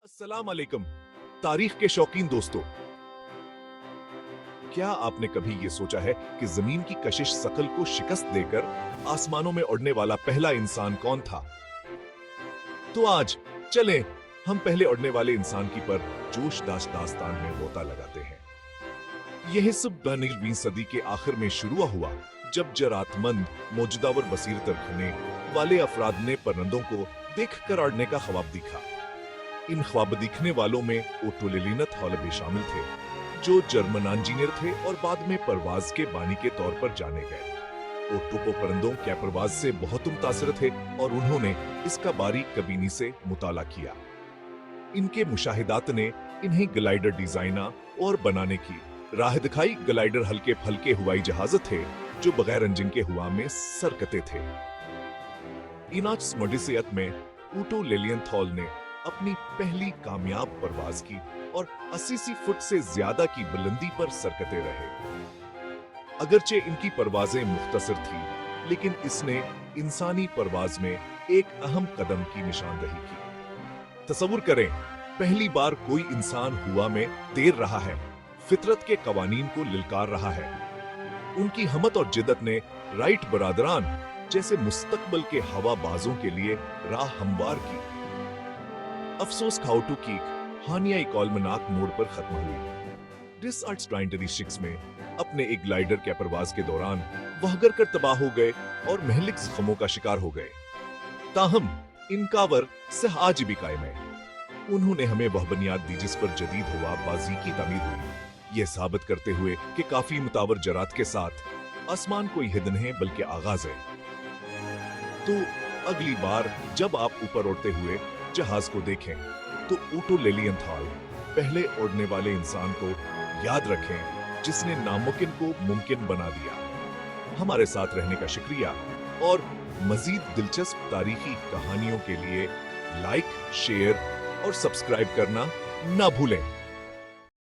अस्सलाम वालेकुम तारीख के शौकीन दोस्तों, क्या आपने कभी ये सोचा है कि जमीन की कशिश शकल को शिकस्त देकर आसमानों में उड़ने वाला पहला इंसान कौन था? तो आज चलें हम पहले उड़ने वाले इंसान की पर जोश दास्तान में गोता लगाते हैं। यह सब 19वीं सदी के आखिर में शुरू हुआ जब जरातमंद मौजूदावर बसीरत रखने वाले अफराद ने परिंदों को देखकर उड़ने का ख्वाब देखा। इन ख्वाब दिखने वालों में ओटो लेलिनथ हॉल भी शामिल थे, जो जर्मन इंजीनियर थे और बाद में परवाज के बानी के तौर पर जाने गए। ओटो को परिंदों के परवाज से बहुत मुतासिर थे और उन्होंने इसका बारीक कबीनी से मुताला किया। इनके मुशाहिदात ने इन्हें ग्लाइडर डिजाइना और बनाने की राह दिखाई। ग्लाइडर हल्के फल्के हवाई जहाज थे जो बगैर इंजन के हवा में सरकते थे। इनाच स्मडिसियत में ओटो लेलियनथॉल ने अपनी पहली कामयाब परवाज की और 80 फुट से ज्यादा की बुलंदी पर सरकते रहे। अगरचे इनकी परवाजें मुख्तसर थी, लेकिन इसने इंसानी परवाज में एक अहम कदम की निशानदही की। तसव्वुर करें, पहली बार कोई इंसान हुआ में तैर रहा है, फितरत के कवानीन को लिलकार रहा है। उनकी हिम्मत और जिद्दत ने राइट बरादरान जैसे मुस्तकबल के हवाबाजों के लिए राह हमवार की। अफसोस खाउटू की हानिया एक अलमनाक मोड़ पर खत्म हुई। डिसआर्ट्स 1936 में अपने एक ग्लाइडर के परवाज के दौरान वह गर कर तबाह हो गए और महलिक जख्मों का शिकार हो गए। ताहम इनका वर सह आज भी कायम है। उन्होंने हमें वह बुनियाद दी जिस पर जदीद हवा बाजी की तामीर हुई, यह साबित करते हुए कि काफी मुतावर जरात के साथ आसमान कोई हिद नहीं बल्कि आगाज है। तो अगली बार जब आप ऊपर उड़ते हुए जहाज को देखें तो ओटो लेलियनथॉल पहले उड़ने वाले इंसान को याद रखें जिसने नामुमकिन को मुमकिन बना दिया। हमारे साथ रहने का शुक्रिया और मजीद दिलचस्प तारीखी कहानियों के लिए लाइक, शेयर और सब्सक्राइब करना ना भूलें।